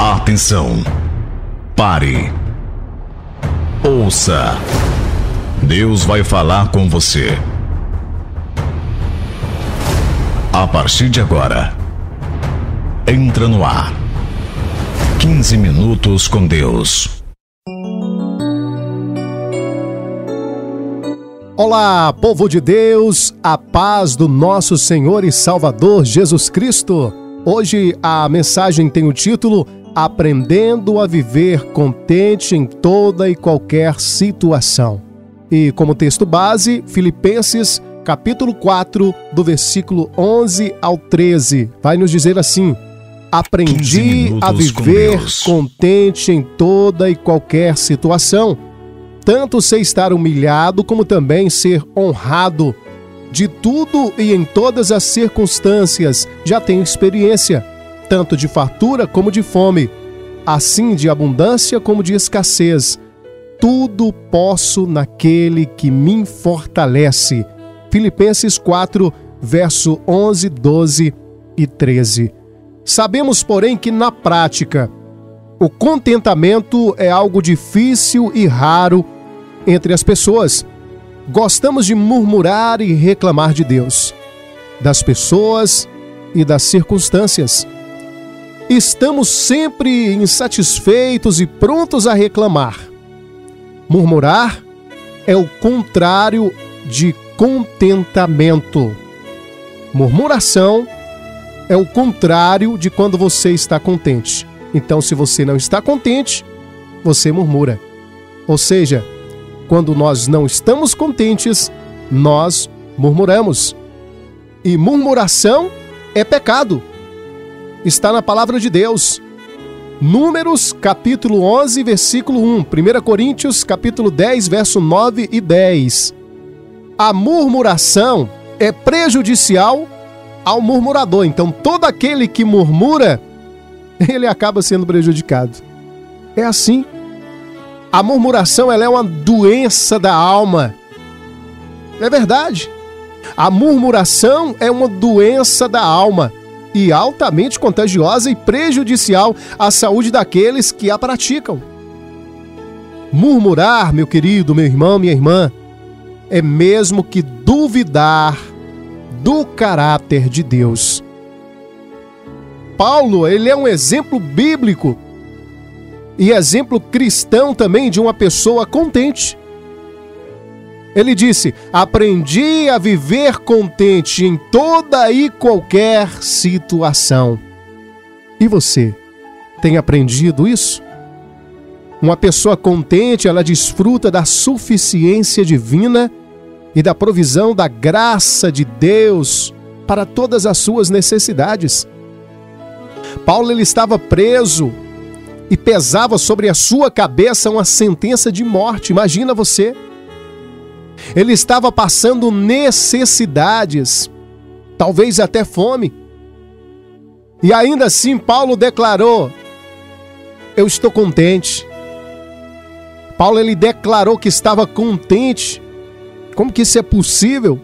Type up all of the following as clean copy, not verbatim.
Atenção! Pare! Ouça! Deus vai falar com você. A partir de agora, entra no ar. 15 minutos com Deus. Olá, povo de Deus, a paz do nosso Senhor e Salvador Jesus Cristo. Hoje a mensagem tem o título Aprendendo a Viver Contente em Toda e Qualquer Situação. E como texto base, Filipenses capítulo 4, do versículo 11 ao 13. Vai nos dizer assim: Aprendi a viver contente em toda e qualquer situação. Tanto sei estar humilhado, como também ser honrado. De tudo e em todas as circunstâncias já tenho experiência, tanto de fartura como de fome, assim de abundância como de escassez. Tudo posso naquele que me fortalece. Filipenses 4, verso 11, 12 e 13. Sabemos, porém, que na prática, o contentamento é algo difícil e raro entre as pessoas. Gostamos de murmurar e reclamar de Deus, das pessoas e das circunstâncias. Estamos sempre insatisfeitos e prontos a reclamar. Murmurar é o contrário de contentamento. Murmuração é o contrário de quando você está contente. Então, se você não está contente, você murmura. Ou seja, quando nós não estamos contentes, nós murmuramos. E murmuração é pecado. Está na palavra de Deus. Números, capítulo 11, versículo 1. 1 Coríntios, capítulo 10, verso 9 e 10. A murmuração é prejudicial ao murmurador. Então, todo aquele que murmura, ele acaba sendo prejudicado. É assim. A murmuração, ela é uma doença da alma. É verdade. A murmuração é uma doença da alma e altamente contagiosa e prejudicial à saúde daqueles que a praticam. Murmurar, meu querido, meu irmão, minha irmã, é mesmo que duvidar do caráter de Deus. Paulo, ele é um exemplo bíblico e exemplo cristão também de uma pessoa contente. Ele disse: aprendi a viver contente em toda e qualquer situação. E você, tem aprendido isso? Uma pessoa contente, ela desfruta da suficiência divina e da provisão da graça de Deus para todas as suas necessidades. Paulo, ele estava preso e pesava sobre a sua cabeça uma sentença de morte. Imagina você. Ele estava passando necessidades, talvez até fome. E ainda assim Paulo declarou: eu estou contente. Paulo, ele declarou que estava contente. Como que isso é possível?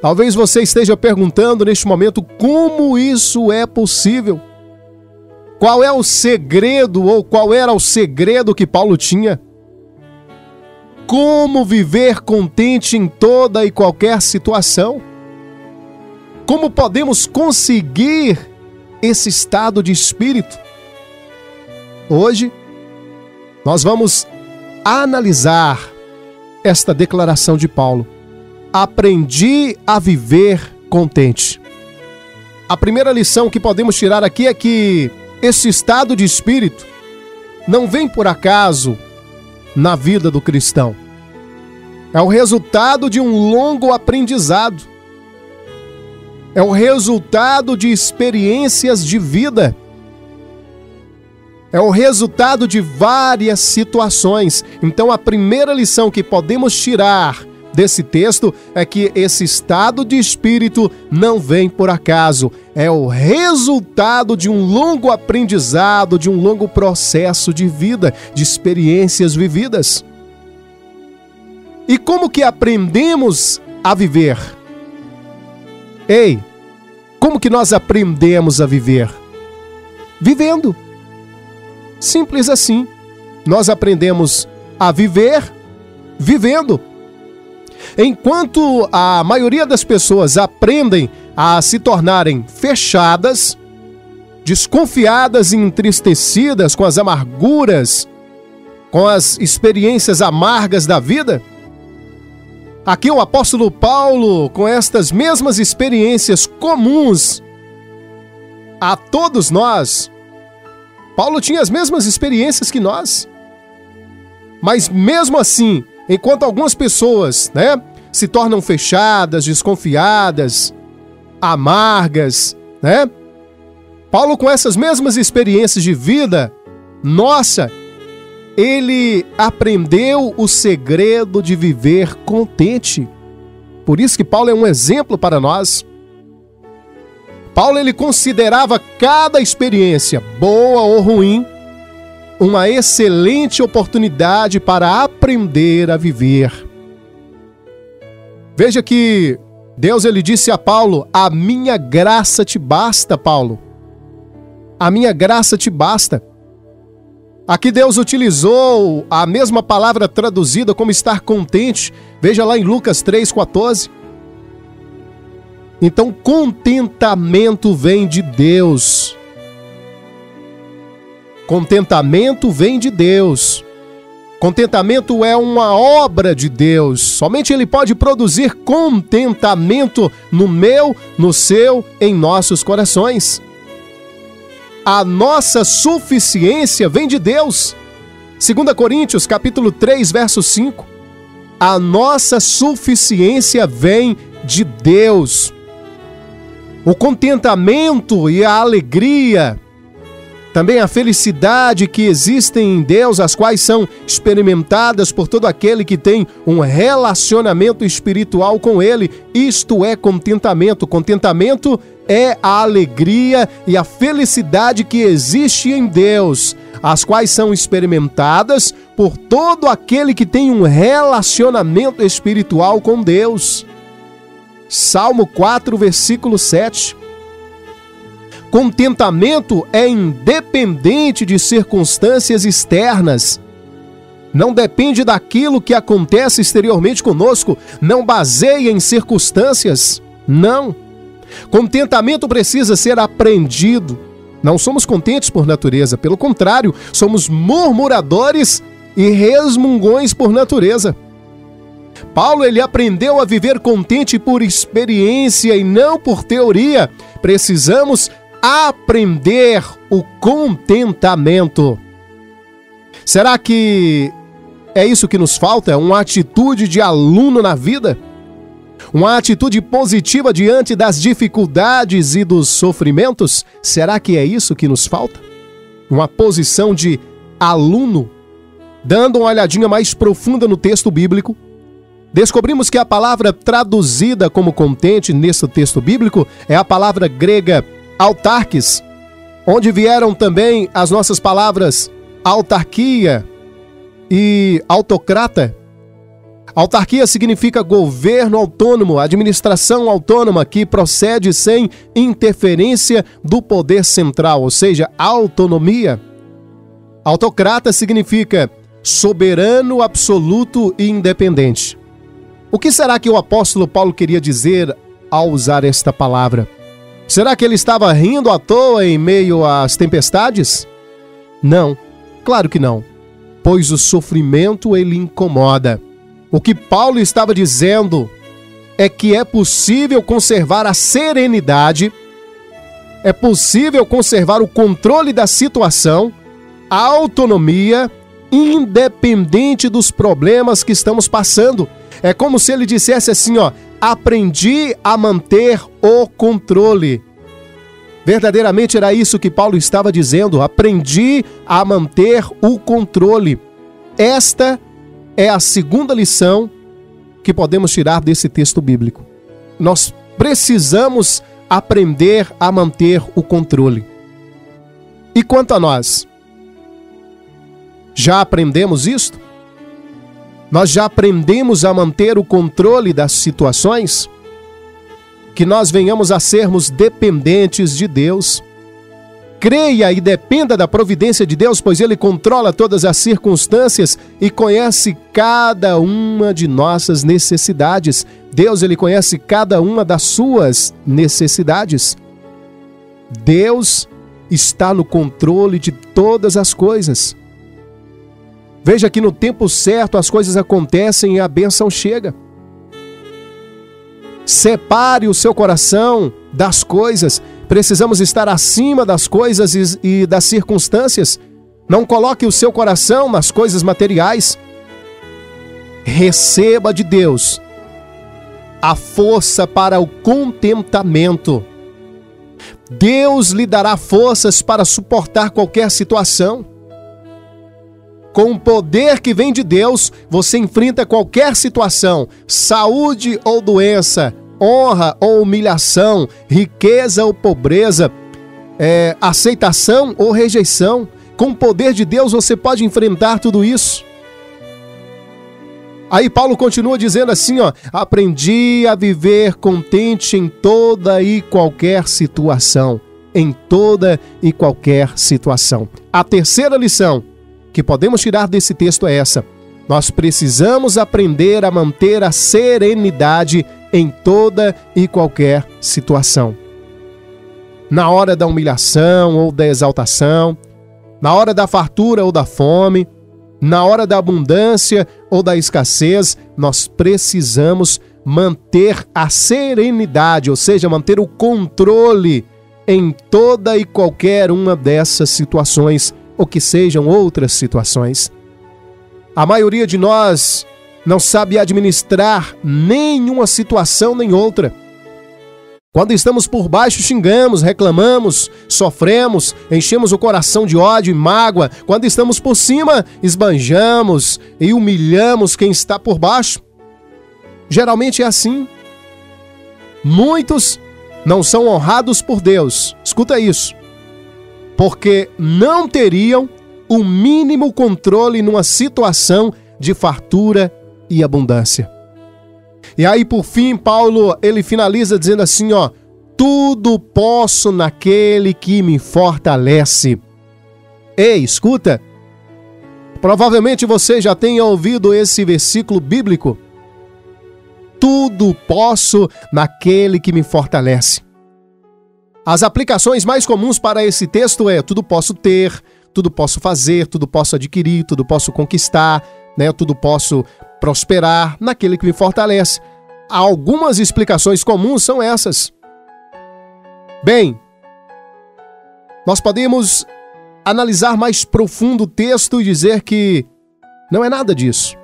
Talvez você esteja perguntando neste momento: como isso é possível? Qual é o segredo, ou qual era o segredo que Paulo tinha? Como viver contente em toda e qualquer situação? Como podemos conseguir esse estado de espírito? Hoje, nós vamos analisar esta declaração de Paulo. Aprendi a viver contente. A primeira lição que podemos tirar aqui é que esse estado de espírito não vem por acaso na vida do cristão. É o resultado de um longo aprendizado. É o resultado de experiências de vida. É o resultado de várias situações. Então, a primeira lição que podemos tirar desse texto é que esse estado de espírito não vem por acaso. É o resultado de um longo aprendizado, de um longo processo de vida, de experiências vividas. E como que aprendemos a viver? Ei, como que nós aprendemos a viver? Vivendo. Simples assim. Nós aprendemos a viver vivendo. Enquanto a maioria das pessoas aprendem a se tornarem fechadas, desconfiadas e entristecidas com as amarguras, com as experiências amargas da vida, aqui o apóstolo Paulo, com estas mesmas experiências comuns a todos nós, Paulo tinha as mesmas experiências que nós. Mas mesmo assim, enquanto algumas pessoas, se tornam fechadas, desconfiadas, amargas, Paulo, com essas mesmas experiências de vida, ele aprendeu o segredo de viver contente. Por isso que Paulo é um exemplo para nós. Paulo, ele considerava cada experiência, boa ou ruim, uma excelente oportunidade para aprender a viver. Veja que Deus, ele disse a Paulo: a minha graça te basta, Paulo. A minha graça te basta. Aqui Deus utilizou a mesma palavra traduzida como estar contente. Veja lá em Lucas 3,14. Então, contentamento vem de Deus. Contentamento vem de Deus. Contentamento é uma obra de Deus. Somente Ele pode produzir contentamento no meu, no seu, em nossos corações. A nossa suficiência vem de Deus. 2 Coríntios, capítulo 3, verso 5. A nossa suficiência vem de Deus. O contentamento e a alegria, também a felicidade que existem em Deus, as quais são experimentadas por todo aquele que tem um relacionamento espiritual com Ele. Isto é contentamento. Contentamento é a alegria e a felicidade que existe em Deus, as quais são experimentadas por todo aquele que tem um relacionamento espiritual com Deus. Salmo 4, versículo 7. Contentamento é independente de circunstâncias externas. Não depende daquilo que acontece exteriormente conosco, não baseia em circunstâncias, não. Contentamento precisa ser aprendido. Não somos contentes por natureza, pelo contrário, somos murmuradores e resmungões por natureza. Paulo, ele aprendeu a viver contente por experiência e não por teoria. Precisamos aprender o contentamento. Será que é isso que nos falta? Uma atitude de aluno na vida? Uma atitude positiva diante das dificuldades e dos sofrimentos? Será que é isso que nos falta? Uma posição de aluno? Dando uma olhadinha mais profunda no texto bíblico, descobrimos que a palavra traduzida como contente nesse texto bíblico é a palavra grega autarques, onde vieram também as nossas palavras autarquia e autocrata. Autarquia significa governo autônomo, administração autônoma que procede sem interferência do poder central, ou seja, autonomia. Autocrata significa soberano, absoluto e independente. O que será que o apóstolo Paulo queria dizer ao usar esta palavra? Será que ele estava rindo à toa em meio às tempestades? Não, claro que não, pois o sofrimento ele incomoda. O que Paulo estava dizendo é que é possível conservar a serenidade, é possível conservar o controle da situação, a autonomia, independente dos problemas que estamos passando. É como se ele dissesse assim, aprendi a manter o controle. Verdadeiramente era isso que Paulo estava dizendo, aprendi a manter o controle. Esta é a segunda lição que podemos tirar desse texto bíblico. Nós precisamos aprender a manter o controle. E quanto a nós? Já aprendemos isto? Nós já aprendemos a manter o controle das situações? Que nós venhamos a sermos dependentes de Deus, creia e dependa da providência de Deus, pois Ele controla todas as circunstâncias e conhece cada uma de nossas necessidades. Deus, Ele conhece cada uma das suas necessidades. Deus está no controle de todas as coisas. Veja que no tempo certo as coisas acontecem e a bênção chega. Separe o seu coração das coisas. Precisamos estar acima das coisas e das circunstâncias. Não coloque o seu coração nas coisas materiais. Receba de Deus a força para o contentamento. Deus lhe dará forças para suportar qualquer situação. Com o poder que vem de Deus, você enfrenta qualquer situação, saúde ou doença, honra ou humilhação, riqueza ou pobreza, aceitação ou rejeição. Com o poder de Deus você pode enfrentar tudo isso. Aí Paulo continua dizendo assim, aprendi a viver contente em toda e qualquer situação. Em toda e qualquer situação. A terceira lição que podemos tirar desse texto é essa: nós precisamos aprender a manter a serenidade em toda e qualquer situação. Na hora da humilhação ou da exaltação, na hora da fartura ou da fome, na hora da abundância ou da escassez, nós precisamos manter a serenidade, ou seja, manter o controle em toda e qualquer uma dessas situações, ou que sejam outras situações. A maioria de nós não sabe administrar nenhuma situação nem outra. Quando estamos por baixo, xingamos, reclamamos, sofremos, enchemos o coração de ódio e mágoa. Quando estamos por cima, esbanjamos e humilhamos quem está por baixo. Geralmente é assim. Muitos não são honrados por Deus. Escuta isso. Porque não teriam o mínimo controle numa situação de fartura e abundância. E aí, por fim, Paulo, ele finaliza dizendo assim, tudo posso naquele que me fortalece. Ei, escuta, provavelmente você já tenha ouvido esse versículo bíblico. Tudo posso naquele que me fortalece. As aplicações mais comuns para esse texto é: tudo posso ter, tudo posso fazer, tudo posso adquirir, tudo posso conquistar, tudo posso prosperar naquele que me fortalece. Algumas explicações comuns são essas. Bem, nós podemos analisar mais profundo o texto e dizer que não é nada disso.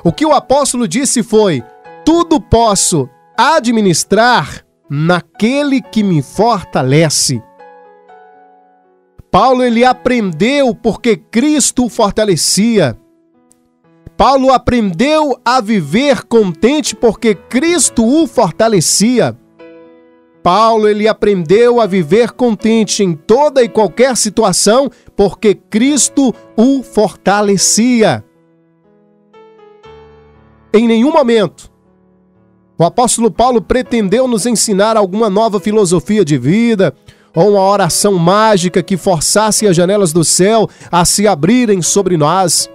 O que o apóstolo disse foi: tudo posso administrar naquele que me fortalece. Paulo, ele aprendeu porque Cristo o fortalecia. Paulo aprendeu a viver contente porque Cristo o fortalecia. Paulo, ele aprendeu a viver contente em toda e qualquer situação porque Cristo o fortalecia. Em nenhum momento o apóstolo Paulo pretendeu nos ensinar alguma nova filosofia de vida ou uma oração mágica que forçasse as janelas do céu a se abrirem sobre nós.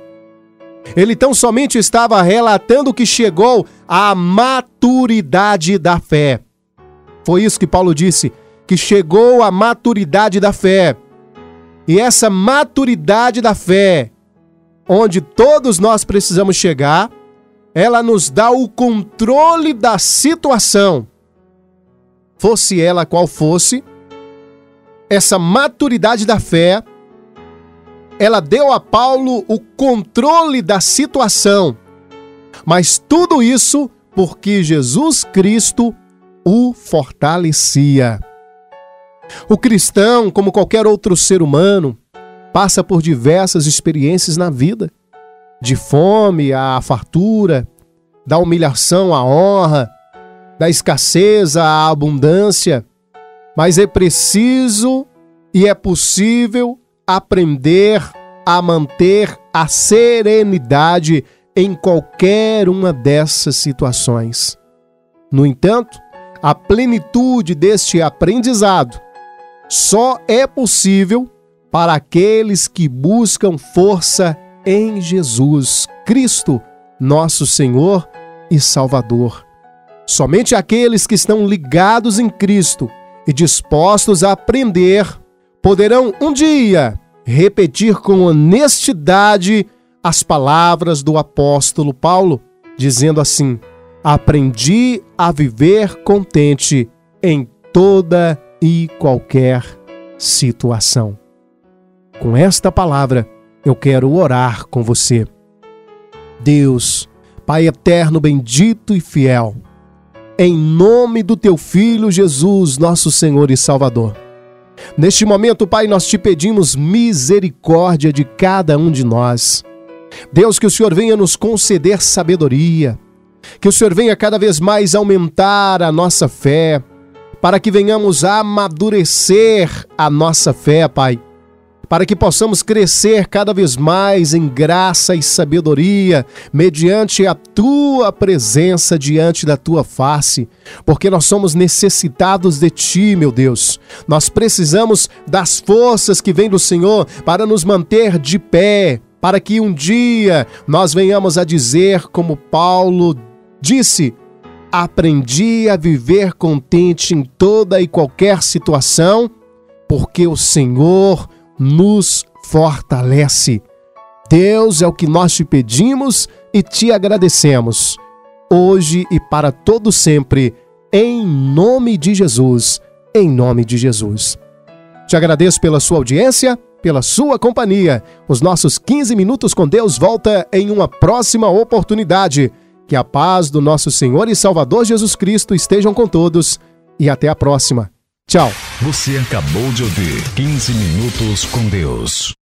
Ele tão somente estava relatando que chegou à maturidade da fé. Foi isso que Paulo disse, que chegou à maturidade da fé. E essa maturidade da fé, onde todos nós precisamos chegar, ela nos dá o controle da situação. Fosse ela qual fosse, essa maturidade da fé, ela deu a Paulo o controle da situação. Mas tudo isso porque Jesus Cristo o fortalecia. O cristão, como qualquer outro ser humano, passa por diversas experiências na vida. De fome à fartura, da humilhação à honra, da escassez à abundância. Mas é preciso e é possível aprender a manter a serenidade em qualquer uma dessas situações. No entanto, a plenitude deste aprendizado só é possível para aqueles que buscam força em Jesus Cristo, nosso Senhor e Salvador. Somente aqueles que estão ligados em Cristo e dispostos a aprender poderão um dia repetir com honestidade as palavras do apóstolo Paulo, dizendo assim: aprendi a viver contente em toda e qualquer situação. Com esta palavra, eu quero orar com você. Deus, Pai eterno, bendito e fiel, em nome do Teu Filho Jesus, nosso Senhor e Salvador, neste momento, Pai, nós te pedimos misericórdia de cada um de nós. Deus, que o Senhor venha nos conceder sabedoria, que o Senhor venha cada vez mais aumentar a nossa fé, para que venhamos a amadurecer a nossa fé, Pai, para que possamos crescer cada vez mais em graça e sabedoria, mediante a Tua presença diante da Tua face, porque nós somos necessitados de Ti, meu Deus. Nós precisamos das forças que vêm do Senhor para nos manter de pé, para que um dia nós venhamos a dizer, como Paulo disse: aprendi a viver contente em toda e qualquer situação, porque o Senhor nos fortalece. Deus, é o que nós te pedimos e te agradecemos, hoje e para todo sempre, em nome de Jesus, em nome de Jesus. Te agradeço pela sua audiência, pela sua companhia. Os nossos 15 minutos com Deus volta em uma próxima oportunidade. Que a paz do nosso Senhor e Salvador Jesus Cristo estejam com todos e até a próxima. Tchau. Você acabou de ouvir 15 minutos com Deus.